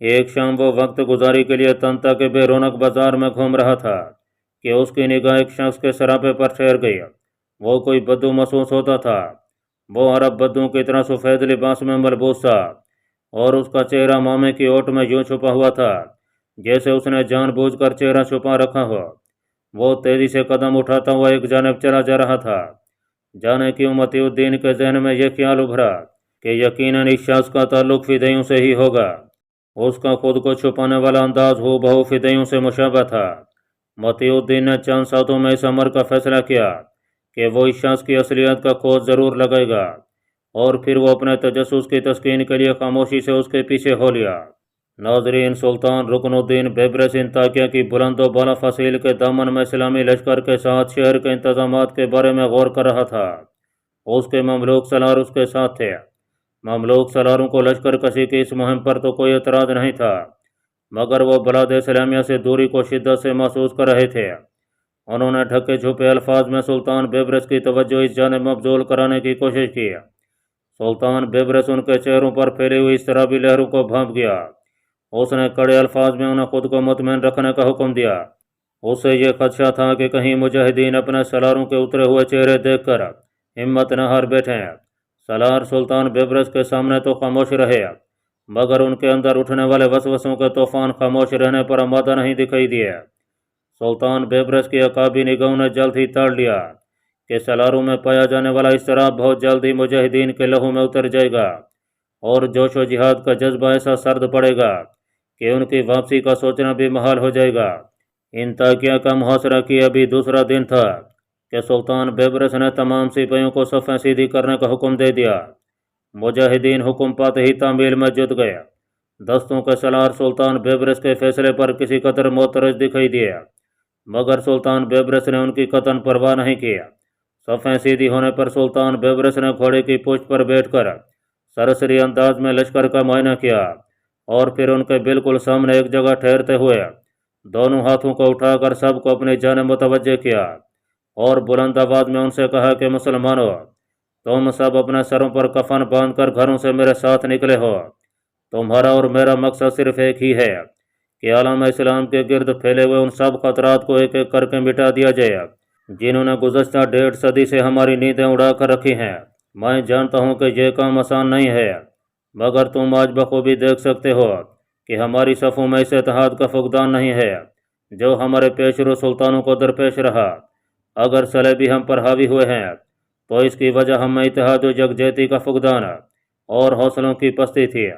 ایک شام وہ وقت گزاری کے لیے تنتا کے بے رونق بازار میں گھوم رہا تھا کہ اس کی نگاہ ایک شخص کے سراپے پر ٹھہر گئی۔ وہ کوئی بدو محسوس ہوتا تھا۔ وہ عرب بدو کی طرح سفید لباس میں ملبوس تھا اور اس کا چہرہ مامے کی اوٹ میں یوں چھپا ہوا تھا جیسے اس نے جان بوجھ کر چہرہ چھپا رکھا ہو۔ وہ تیزی سے قدم اٹھاتا ہوا ایک جانب چلا جا رہا تھا۔ جانے کیوں متی الدین کے ذہن میں یہ خیال ابھرا کہ یقیناً اس شخص کا تعلق فدیوں سے ہی ہوگا۔ اس کا خود کو چھپانے والا انداز ہو بہو فدیوں سے مشابہ تھا۔ متی الدین نے چند ساتوں میں اس امر کا فیصلہ کیا کہ وہ اس شخص کی اصلیت کا کھوج ضرور لگائے گا، اور پھر وہ اپنے تجسس کی تسکین کے لیے خاموشی سے اس کے پیچھے ہو لیا۔ ناظرین، سلطان رکن الدین بیبرس انطاکیہ کی بلند و بالا فصیل کے دامن میں اسلامی لشکر کے ساتھ شہر کے انتظامات کے بارے میں غور کر رہا تھا۔ اس کے مملوک سالار اس کے ساتھ تھے۔ مملوک سالاروں کو لشکر کشی کی اس مہم پر تو کوئی اعتراض نہیں تھا، مگر وہ بلاد اسلامیہ سے دوری کو شدت سے محسوس کر رہے تھے۔ انہوں نے ڈھکے چھپے الفاظ میں سلطان بیبرس کی توجہ اس جانب مبذول کرانے کی کوشش کی۔ سلطان بیبرس ان کے چہروں پر پھیلی ہوئی اضطرابی لہروں کو بھانپ گیا۔ اس نے کڑے الفاظ میں انہیں خود کو مطمئن رکھنے کا حکم دیا۔ اسے یہ خدشہ تھا کہ کہیں مجاہدین اپنے سالاروں کے اترے ہوئے چہرے دیکھ کر ہمت نہ ہار بیٹھیں۔ سالار سلطان بیبرس کے سامنے تو خاموش رہے، مگر ان کے اندر اٹھنے والے وسوسوں کے طوفان خاموش رہنے پر آمادہ نہیں دکھائی دیے۔ سلطان بیبرس کی عقابی نگاہوں نے جلد ہی تاڑ لیا کہ سالاروں میں پایا جانے والا اضطراب بہت جلد ہی مجاہدین کے لہو میں اتر جائے گا، اور جوش و جہاد کا جذبہ ایسا سرد پڑے گا کہ ان کی واپسی کا سوچنا بھی محال ہو جائے گا۔ انطاکیہ کا محاصرہ کیے ابھی دوسرا دن تھا کہ سلطان بیبرس نے تمام سپاہیوں کو صفیں سیدھی کرنے کا حکم دے دیا۔ مجاہدین حکم پاتے ہی تعمیل میں جت گئے۔ دستوں کے سالار سلطان بیبرس کے فیصلے پر کسی قدر معترض دکھائی دیے، مگر سلطان بیبرس نے ان کی قطعاً پرواہ نہیں کی۔ صفیں سیدھی ہونے پر سلطان بیبرس نے گھوڑے کی پشت پر بیٹھ کر سرسری انداز میں لشکر کا معائنہ کیا، اور پھر ان کے بالکل سامنے ایک جگہ ٹھہرتے ہوئے دونوں ہاتھوں کو اٹھا کر سب کو اپنی جانب متوجہ کیا، اور بلند آواز میں ان سے کہا کہ مسلمانوں، تم سب اپنے سروں پر کفن باندھ کر گھروں سے میرے ساتھ نکلے ہو۔ تمہارا اور میرا مقصد صرف ایک ہی ہے کہ عالم اسلام کے گرد پھیلے ہوئے ان سب خطرات کو ایک ایک کر کے مٹا دیا جائے جنہوں نے گزشتہ 1.5 صدی سے ہماری نیندیں اڑا کر رکھی ہیں۔ میں جانتا ہوں کہ یہ کام آسان نہیں ہے، مگر تم آج بخوبی دیکھ سکتے ہو کہ ہماری صفوں میں اس اتحاد کا فقدان نہیں ہے جو ہمارے پیشرو سلطانوں کو درپیش رہا۔ اگر صلیبی ہم پر حاوی ہوئے ہیں تو اس کی وجہ ہم میں اتحاد و یکجہتی کا فقدان اور حوصلوں کی پستی تھی۔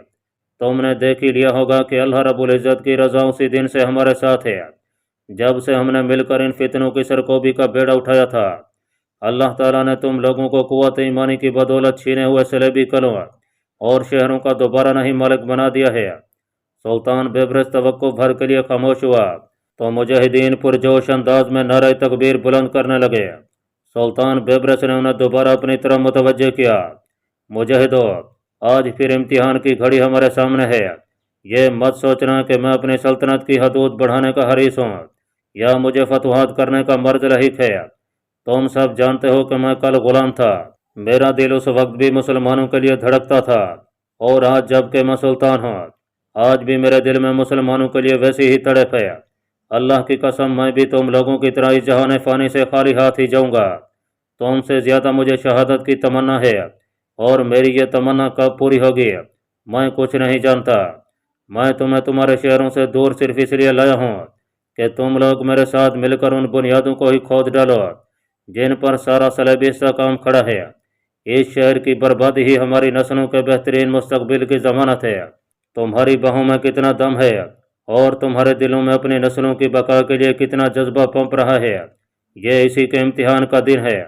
تم نے دیکھ ہی لیا ہوگا کہ اللہ رب العزت کی رضا اسی دن سے ہمارے ساتھ ہے جب سے ہم نے مل کر ان فتنوں کی سرکوبی کا بیڑا اٹھایا تھا۔ اللہ تعالیٰ نے تم لوگوں کو قوت ایمانی کی بدولت چھینے ہوئے صلیبی قلعوں اور شہروں کا دوبارہ نہیں مالک بنا دیا ہے۔ سلطان بیبرس توقف بھر کے لیے خاموش ہوا تو مجاہدین پرجوش انداز میں نعرہ تکبیر بلند کرنے لگے۔ سلطان بیبرس نے انہیں دوبارہ اپنی طرف متوجہ کیا۔ مجاہدو، آج پھر امتحان کی گھڑی ہمارے سامنے ہے۔ یہ مت سوچنا کہ میں اپنی سلطنت کی حدود بڑھانے کا حریص ہوں یا مجھے فتوحات کرنے کا مرض لاحق ہے۔ تم سب جانتے ہو کہ میں کل غلام تھا، میرا دل اس وقت بھی مسلمانوں کے لیے دھڑکتا تھا، اور آج جب کہ میں سلطان ہوں، آج بھی میرے دل میں مسلمانوں کے لیے ویسی ہی تڑپ ہے۔ اللہ کی قسم، میں بھی تم لوگوں کی طرح اس جہان فانی سے خالی ہاتھ ہی جاؤں گا۔ تم سے زیادہ مجھے شہادت کی تمنا ہے، اور میری یہ تمنا کب پوری ہوگی میں کچھ نہیں جانتا۔ میں تمہیں تمہارے شہروں سے دور صرف اس لیے لایا ہوں کہ تم لوگ میرے ساتھ مل کر ان بنیادوں کو ہی کھود ڈالو جن پر سارا صلیبی کام کھڑا ہے۔ اس شہر کی بربادی ہی ہماری نسلوں کے بہترین مستقبل کی ضمانت ہے۔ تمہاری باہوں میں کتنا دم ہے اور تمہارے دلوں میں اپنی نسلوں کی بقا کے لیے کتنا جذبہ پنپ رہا ہے، یہ اسی کے امتحان کا دن ہے۔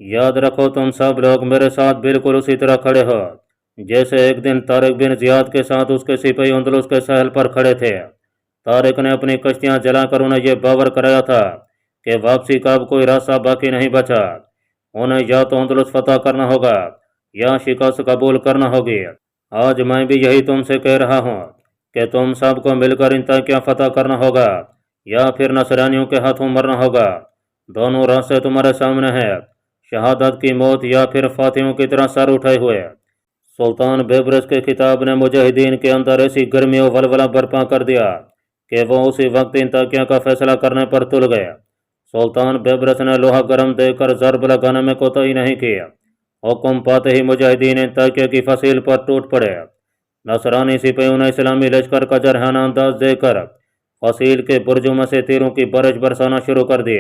یاد رکھو، تم سب لوگ میرے ساتھ بالکل اسی طرح کھڑے ہو جیسے ایک دن طارق بن زیاد کے ساتھ اس کے سپاہی اندلس کے ساحل پر کھڑے تھے۔ طارق نے اپنی کشتیاں جلا کر انہیں یہ باور کرایا تھا کہ واپسی کا اب کوئی راستہ باقی نہیں بچا، انہیں یا تو اندلس فتح کرنا ہوگا یا شکست قبول کرنا ہوگی۔ آج میں بھی یہی تم سے کہہ رہا ہوں کہ تم سب کو مل کر انطاکیہ فتح کرنا ہوگا یا پھر نصرانیوں کے ہاتھوں مرنا ہوگا۔ دونوں راستے تمہارے سامنے ہیں، شہادت کی موت یا پھر فاتحوں کی طرح سر اٹھائے ہوئے۔ سلطان بیبرس کے خطاب نے مجاہدین کے اندر ایسی گرمی و ولولہ برپا کر دیا کہ وہ اسی وقت انتاکیہ کا فیصلہ کرنے پر تل گئے۔ سلطان بیبرس نے لوہا گرم دے کر ضرب لگانے میں کوتاہی نہیں کیا۔ حکم پاتے ہی مجاہدین انتاکیہ کی فصیل پر ٹوٹ پڑے۔ نصرانی سپاہیوں نے اسلامی لشکر کا جرحانہ انداز دے کر فصیل کے برجوں میں سے تیروں کی بارش برسانا شروع کر دی،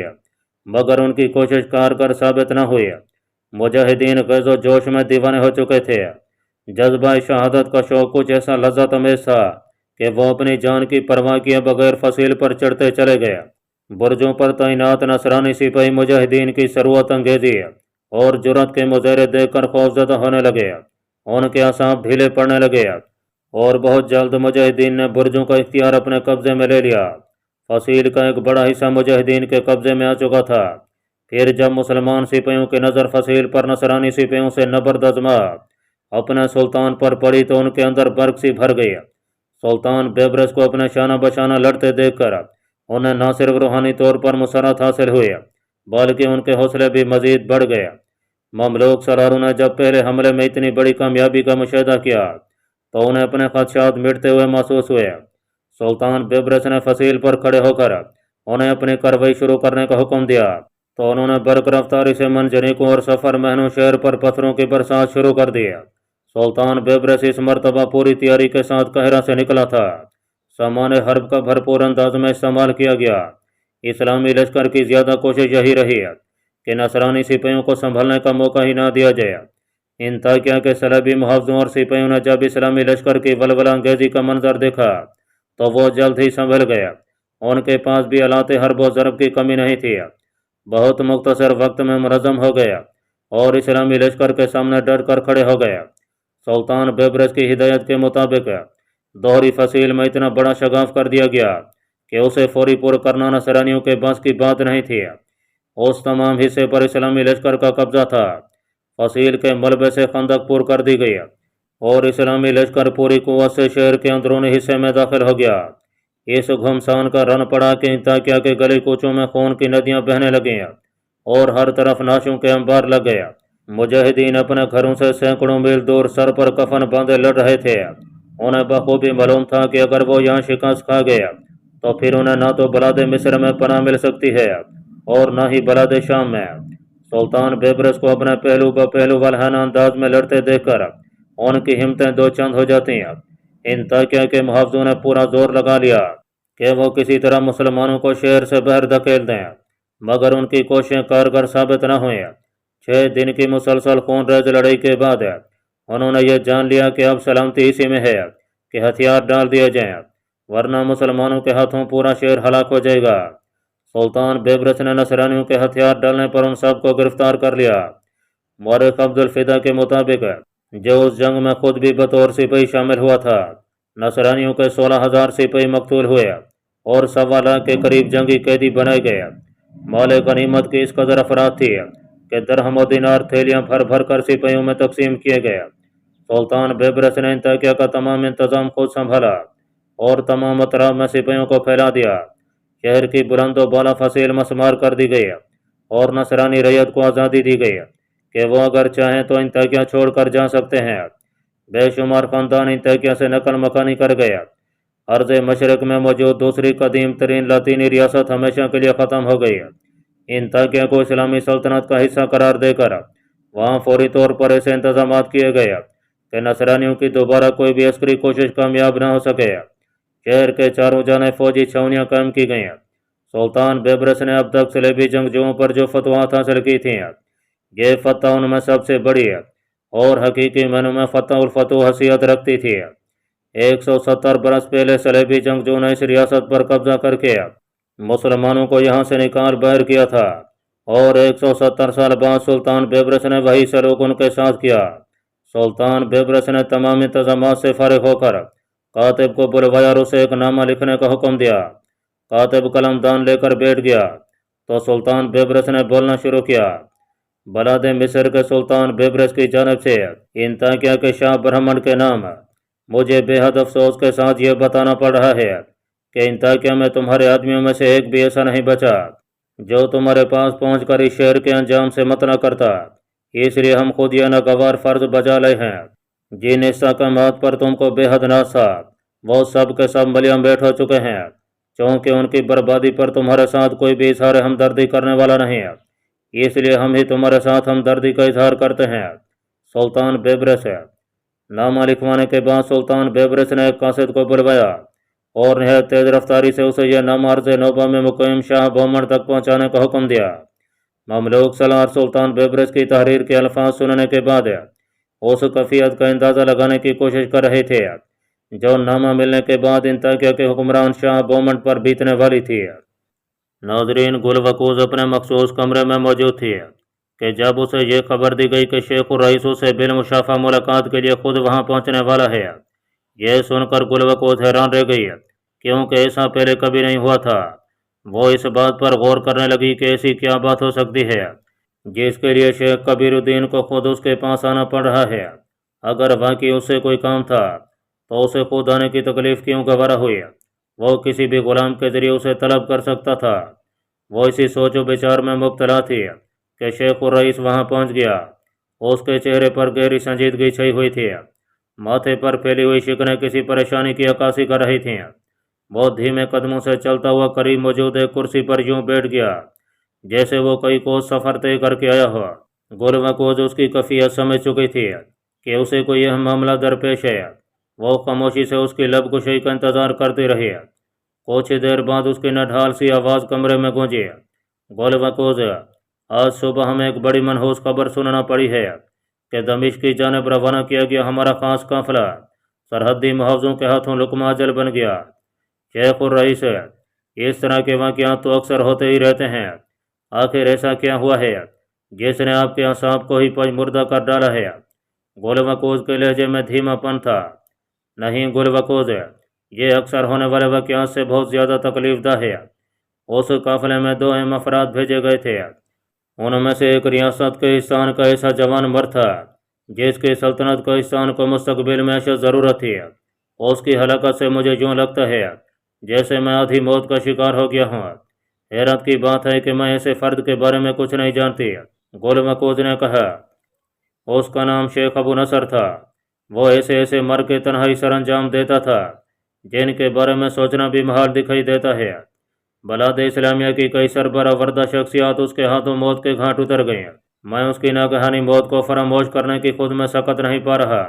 مگر ان کی کوشش کارگر ثابت نہ ہوئی۔ مجاہدین غیظ و جوش میں دیوانے ہو چکے تھے۔ جذبہ شہادت کا شوق کچھ ایسا لذت امیز تھا کہ وہ اپنی جان کی پرواہ کیے بغیر فصیل پر چڑھتے چلے گئے۔ برجوں پر تعینات نصرانی سپاہی مجاہدین کی ثروت انگیزی اور جرأت کے مظاہرے دیکھ کر خوفزدہ ہونے لگے۔ ان کے اعصاب ڈھیلے پڑنے لگے اور بہت جلد مجاہدین نے برجوں کا اختیار اپنے قبضے میں لے لیا۔ فصیل کا ایک بڑا حصہ مجاہدین کے قبضے میں آ چکا تھا۔ پھر جب مسلمان سپاہیوں کی نظر فصیل پر نصرانی سپاہیوں سے نبرد آزمائش اپنے سلطان پر پڑی تو ان کے اندر برق سی بھر گئی۔ سلطان بیبرس کو اپنے شانہ بشانہ لڑتے دیکھ کر انہیں نہ صرف روحانی طور پر مسرت حاصل ہوئی بلکہ ان کے حوصلے بھی مزید بڑھ گئے۔ مملوک سراروں نے جب پہلے حملے میں اتنی بڑی کامیابی کا مشاہدہ کیا تو انہیں اپنے خدشات مٹتے ہوئے محسوس ہوئے۔ سلطان بیبرس نے فصیل پر کھڑے ہو کر انہیں اپنی کارروائی شروع کرنے کا حکم دیا تو انہوں نے برق رفتاری سے منجنیقوں اور سفر مہنوں شہر پر پتھروں کی برسات شروع کر دی۔ سلطان بیبرس اس مرتبہ پوری تیاری کے ساتھ قاہرہ سے نکلا تھا۔ سامان حرب کا بھرپور انداز میں استعمال کیا گیا۔ اسلامی لشکر کی زیادہ کوشش یہی رہی کہ نصرانی سپاہیوں کو سنبھلنے کا موقع ہی نہ دیا جائے۔ انطاکیہ کے صلیبی محافظوں اور سپاہیوں نے جب اسلامی لشکر کی ولولہ انگیزی کا منظر دیکھا تو وہ جلد ہی سنبھل گیا۔ ان کے پاس بھی آلات حرب و ضرب کی کمی نہیں تھی۔ بہت مختصر وقت میں منظم ہو گیا اور اسلامی لشکر کے سامنے ڈٹ کر کھڑے ہو گیا۔ سلطان بیبرس کی ہدایت کے مطابق دوہری فصیل میں اتنا بڑا شگاف کر دیا گیا کہ اسے فوری پور کرنا نصرانیوں کے بس کی بات نہیں تھی۔ اس تمام حصے پر اسلامی لشکر کا قبضہ تھا۔ فصیل کے ملبے سے خندق پور کر دی گئی اور اسلامی لشکر پوری قوت سے شہر کے اندرونی حصے میں داخل ہو گیا۔ اس گھمسان کا رن پڑا کہ انطاکیہ کے گلی کوچوں میں خون کی ندیاں بہنے لگیں اور ہر طرف نعشوں کے انبار لگ گئے۔ مجاہدین اپنے گھروں سے سینکڑوں میل دور سر پر کفن باندھے لڑ رہے تھے۔ انہیں بخوبی معلوم تھا کہ اگر وہ یہاں شکست کھا گئے تو پھر انہیں نہ تو بلاد مصر میں پناہ مل سکتی ہے اور نہ ہی بلاد شام میں۔ سلطان بیبرس کو اپنے پہلو بہ پہلو والہانہ انداز میں لڑتے دیکھ کر ان کی ہمتیں دو چند ہو جاتی ہیں۔ انطاکیہ کے محافظوں نے پورا زور لگا لیا کہ وہ کسی طرح مسلمانوں کو شہر سے باہر دھکیل دیں، مگر ان کی کوششیں کارگر ثابت نہ ہوئیں۔ 6 دن کی مسلسل خون ریز لڑائی کے بعد انہوں نے یہ جان لیا کہ اب سلامتی اسی میں ہے کہ ہتھیار ڈال دیے جائیں، ورنہ مسلمانوں کے ہاتھوں پورا شہر ہلاک ہو جائے گا۔ سلطان بیبرس نے نصرانیوں کے ہتھیار ڈالنے پر ان سب کو گرفتار کر لیا۔ مورخ عبدالفدا کے مطابق جو اس جنگ میں خود بھی بطور سپاہی شامل ہوا تھا، نصرانیوں کے 16,000 سپاہی مقتول ہوئے اور 1.25 لاکھ کے قریب جنگی قیدی بنائے گئے۔ مال غنیمت کی اس قدر افراد تھی کہ درہم و دینار تھیلیاں بھر بھر کر سپاہیوں میں تقسیم کیے گئے۔ سلطان بیبرس نے انطاکیہ کا تمام انتظام خود سنبھالا اور تمام اطراف میں سپاہیوں کو پھیلا دیا۔ شہر کی بلند و بالا فصیل مسمار کر دی گئی اور نصرانی رعیت کو آزادی دی گئی کہ وہ اگر چاہیں تو انطاکیہ چھوڑ کر جا سکتے ہیں۔ بے شمار خاندان انطاکیہ سے نقل مکانی کر گئے۔ عرض مشرق میں موجود دوسری قدیم ترین لاطینی ریاست ہمیشہ کے لیے ختم ہو گئی۔ انطاکیہ کو اسلامی سلطنت کا حصہ قرار دے کر وہاں فوری طور پر ایسے انتظامات کیے گئے کہ نصرانیوں کی دوبارہ کوئی بھی عسکری کوشش کامیاب نہ ہو سکے۔ شہر کے چاروں جانب فوجی چھاؤنیاں قائم کی گئیں۔ سلطان بیبرس نے اب تک صلیبی جنگجوؤں پر جو فتوحات حاصل کی تھیں، یہ فتح ان میں سب سے بڑی اور حقیقی معنوں میں فتح الفتوح حیثیت رکھتی تھی۔ 170 برس پہلے صلیبی جنگجوؤں نے اس ریاست پر قبضہ کر کے مسلمانوں کو یہاں سے نکال باہر کیا تھا اور 170 سال بعد سلطان بیبرس نے وہی سلوک ان کے ساتھ کیا۔ سلطان بیبرس نے تمام انتظامات سے فارغ ہو کر کاتب کو بلوایا اور اسے ایک نامہ لکھنے کا حکم دیا۔ کاتب قلم دان لے کر بیٹھ گیا تو سلطان بیبرس نے بولنا شروع کیا۔ بلاد مصر کے سلطان بیبرس کی جانب سے انطاکیہ کے شاہ برہمن کے نام مجھے بے حد افسوس کے ساتھ یہ بتانا پڑ رہا ہے کہ انطاکیہ میں تمہارے آدمیوں میں سے ایک بھی ایسا نہیں بچا جو تمہارے پاس پہنچ کر اس شہر کے انجام سے مت نہ کرتا۔ اس لیے ہم خود یہ ناگوار فرض بجا لے ہیں جن استحکامات پر تم کو بے حد ناز تھا وہ سب کے سب ملیام بیٹھ ہو چکے ہیں، چونکہ ان کی بربادی پر تمہارے ساتھ کوئی بھی اظہار ہمدردی کرنے والا نہیں ہے، اس لیے ہم ہی تمہارے ساتھ ہمدردی کا اظہار کرتے ہیں۔ سلطان بیبرس نامہ لکھوانے کے بعد سلطان بیبرس نے ایک قاصد کو بلوایا اور نہایت تیز رفتاری سے اسے یہ نامہ عرض نوبہ میں مقیم شاہ بہمن تک پہنچانے کا حکم دیا۔ مملوک سالار سلطان بیبرس کی تحریر کے الفاظ سننے کے بعد اس کیفیت کا اندازہ لگانے کی کوشش کر رہے تھے جو نامہ ملنے کے بعد انطاکیہ کے حکمران شاہ بہمن پر بیتنے والی تھی۔ ناظرین، گل وقوز اپنے مخصوص کمرے میں موجود تھی کہ جب اسے یہ خبر دی گئی کہ شیخ الرئیس اسے بالمشافہ ملاقات کے لیے خود وہاں پہنچنے والا ہے۔ یہ سن کر گل وقوز حیران رہ گئی کیونکہ ایسا پہلے کبھی نہیں ہوا تھا۔ وہ اس بات پر غور کرنے لگی کہ ایسی کیا بات ہو سکتی ہے جس کے لیے شیخ کبیر الدین کو خود اس کے پاس آنا پڑ رہا ہے۔ اگر واقعی اس سے کوئی کام تھا تو اسے خود آنے کی تکلیف کیوں گوارا ہوئی؟ وہ کسی بھی غلام کے ذریعے اسے طلب کر سکتا تھا۔ وہ اسی سوچ و بچار میں مبتلا تھی کہ شیخ الرئیس وہاں پہنچ گیا۔ اس کے چہرے پر گہری سنجیدگی چھائی ہوئی تھی، ماتھے پر پھیلی ہوئی شکنیں کسی پریشانی کی عکاسی کر رہی تھیں۔ وہ دھیمے قدموں سے چلتا ہوا قریب موجود ایک کرسی پر یوں بیٹھ گیا جیسے وہ کئی کوس سفر طے کر کے آیا ہو۔ گل وقوز اس کی کیفیت سمجھ چکی تھی کہ اسے کوئی اہم معاملہ درپیش ہے۔ وہ خاموشی سے اس کی لب کشائی کا انتظار کرتی رہی۔ کچھ دیر بعد اس کی نڈھال سی آواز کمرے میں گونجی، گل وقوز، آج صبح ہمیں ایک بڑی منحوس خبر سننا پڑی ہے کہ دمشق کی جانب روانہ کیا گیا ہمارا خاص قافلہ سرحدی محافظوں کے ہاتھوں لقمہ اجل بن گیا۔ شیخ الرئیس، اس طرح کے واقعات تو اکثر ہوتے ہی رہتے ہیں، آخر ایسا کیا ہوا ہے جس نے آپ کے اعصاب کو ہی پجمردہ کر ڈالا ہے؟ گل وقوز کے لہجے میں دھیما پن تھا۔ نہیں گل وقوز، یہ اکثر ہونے والے واقعات سے بہت زیادہ تکلیف دہ ہے۔ اس قافلے میں 2 اہم افراد بھیجے گئے تھے، ان میں سے ایک ریاست کے احسان کا ایسا جوان مرد تھا جس کی سلطنت کو احسان کو مستقبل میں اشد ضرورت تھی۔ اس کی ہلاکت سے مجھے یوں لگتا ہے جیسے میں آدھی موت کا شکار ہو گیا ہوں۔ حیرت کی بات ہے کہ میں ایسے فرد کے بارے میں کچھ نہیں جانتی، گل وقوز نے کہا۔ اس کا نام شیخ ابو نصر تھا۔ وہ ایسے مر کے تنہائی سر انجام دیتا تھا جن کے بارے میں سوچنا بھی محال دکھائی دیتا ہے۔ بلاد اسلامیہ کی کئی سربراہ وردہ شخصیات اس کے ہاتھوں موت کے گھاٹ اتر گئیں۔ میں اس کی ناگہانی موت کو فراموش کرنے کی خود میں سکت نہیں پا رہا۔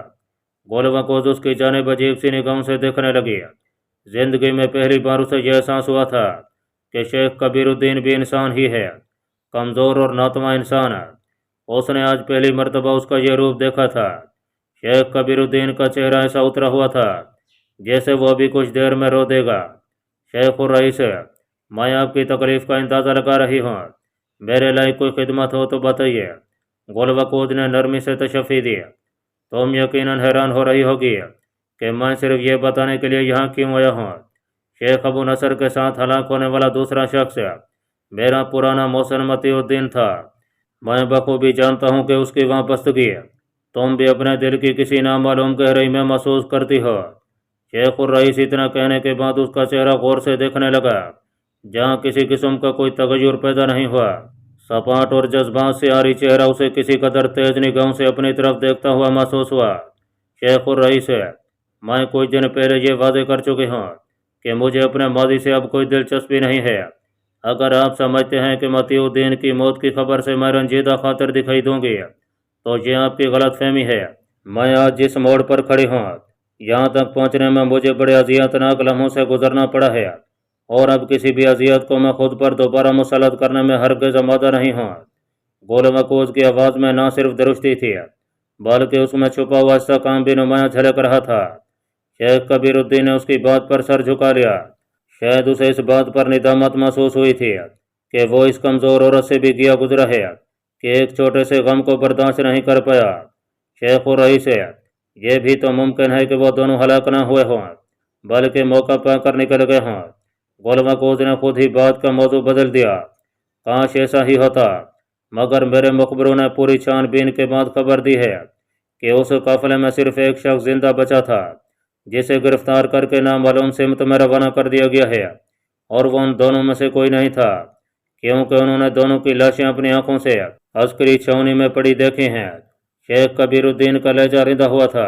گل وقوز اس کی جانب عجیب سی نگاہوں سے دیکھنے لگی۔ زندگی میں پہلی بار اسے یہ احساس ہوا تھا کہ شیخ کبیر الدین بھی انسان ہی ہے، کمزور اور ناتواں انسان۔ اس نے آج پہلی مرتبہ اس کا یہ روپ دیکھا تھا۔ شیخ کبیر الدین کا چہرہ ایسا اترا ہوا تھا جیسے وہ بھی کچھ دیر میں رو دے گا۔ شیخ الرئیس، میں آپ کی تکلیف کا اندازہ لگا رہی ہوں، میرے لائق کوئی خدمت ہو تو بتائیے۔ گل وقوز نے نرمی سے تشفی دی۔ تم یقیناً حیران ہو رہی ہوگی کہ میں صرف یہ بتانے کے لیے یہاں کیوں آیا ہوں۔ شیخ ابو نصر کے ساتھ ہلاک ہونے والا دوسرا شخص میرا پرانا محسن متی الدین تھا۔ میں بخوبی جانتا ہوں کہ اس کی وابستگی تم بھی اپنے دل کی کسی نامعلوم گہرائی میں محسوس کرتی ہو۔ شیخ الرئیس اتنا کہنے کے بعد اس کا چہرہ غور سے دیکھنے لگا جہاں کسی قسم کا کوئی تغیر پیدا نہیں ہوا۔ سپاٹ اور جذبات سے عاری چہرہ اسے کسی قدر تیز نگاہوں سے اپنی طرف دیکھتا ہوا محسوس ہوا۔ شیخ الرئیس، میں کچھ دن پہلے یہ واضح کر چکی ہوں کہ مجھے اپنے ماضی سے اب کوئی دلچسپی نہیں ہے۔ اگر آپ سمجھتے ہیں کہ متی الدین کی موت کی خبر سے میں رنجیدہ خاطر دکھائی دوں گی تو یہ آپ کی غلط فہمی ہے۔ میں آج جس موڑ پر کھڑی ہوں یہاں تک پہنچنے میں مجھے بڑے اذیتناک لمحوں سے گزرنا پڑا ہے، اور اب کسی بھی اذیت کو میں خود پر دوبارہ مسلط کرنے میں ہرگز آمادہ نہیں ہوں۔ گل وقوز کی آواز میں نہ صرف درستی تھی بلکہ اس میں چھپا ہوا استحکام بھی نمایاں جھلک رہا تھا۔ شیخ کبیر الدین نے اس کی بات پر سر جھکا لیا۔ شاید اسے اس بات پر ندامت محسوس ہوئی تھی کہ وہ اس کمزور عورت سے بھی گیا گزرا ہے کہ ایک چھوٹے سے غم کو برداشت نہیں کر پایا۔ شیخ الرئیس، یہ بھی تو ممکن ہے کہ وہ دونوں ہلاک نہ ہوئے ہوں بلکہ موقع پا کر نکل گئے ہوں۔ گل وقوز نے خود ہی بات کا موضوع بدل دیا۔ کاش ایسا ہی ہوتا، مگر میرے مخبروں نے پوری چھان بین کے بعد خبر دی ہے کہ اس قافلے میں صرف ایک شخص زندہ بچا تھا جسے گرفتار کر کے نامعلوم سمت میں روانہ کر دیا گیا ہے، اور وہ ان دونوں میں سے کوئی نہیں تھا کیونکہ انہوں نے دونوں کی لاشیں اپنی آنکھوں سے عسکری چھاونی میں پڑی دیکھی ہیں۔ شیخ کبیر الدین کا لہجہ رندا ہوا تھا۔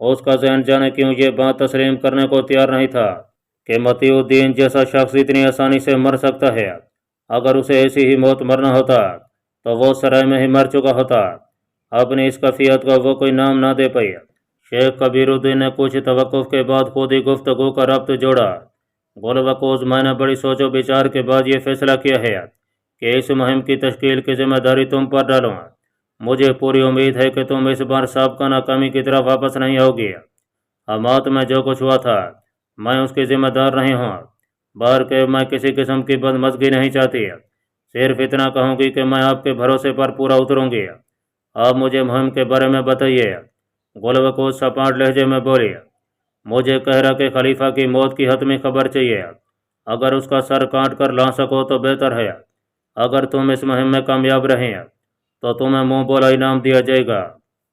اس کا ذہن جانے کیوں یہ بات تسلیم کرنے کو تیار نہیں تھا کہ متی الدین جیسا شخص اتنی آسانی سے مر سکتا ہے۔ اگر اسے ایسی ہی موت مرنا ہوتا تو وہ سرائے میں ہی مر چکا ہوتا۔ اپنی اس کیفیت کا وہ کوئی نام نہ دے پائی۔ شیخ کبیر الدین نے کچھ توقف کے بعد خود ہی گفتگو کا ربط جوڑا۔ گلبکوز، میں نے بڑی سوچ و بچار کے بعد یہ فیصلہ کیا ہے کہ اس مہم کی تشکیل کی ذمہ داری تم پر ڈالوں۔ مجھے پوری امید ہے کہ تم اس بار سابقہ ناکامی کی طرف واپس نہیں ہوگی۔ حمات میں جو کچھ ہوا تھا میں اس کی ذمہ دار نہیں ہوں۔ بار کہ میں کسی قسم کی بدمزگی نہیں چاہتی، صرف اتنا کہوں گی کہ میں آپ کے بھروسے پر پورا اتروں گی۔ آپ مجھے مہم کے بارے میں بتائیے۔ گلبکوز سپاٹ لہجے میں بولی، مجھے کہرا کہ خلیفہ کی موت کی حتمی خبر چاہیے۔ اگر اس کا سر کاٹ کر لا سکو تو بہتر ہے۔ اگر تم اس مہم میں کامیاب رہیں تو تمہیں منہ بولا انعام دیا جائے گا۔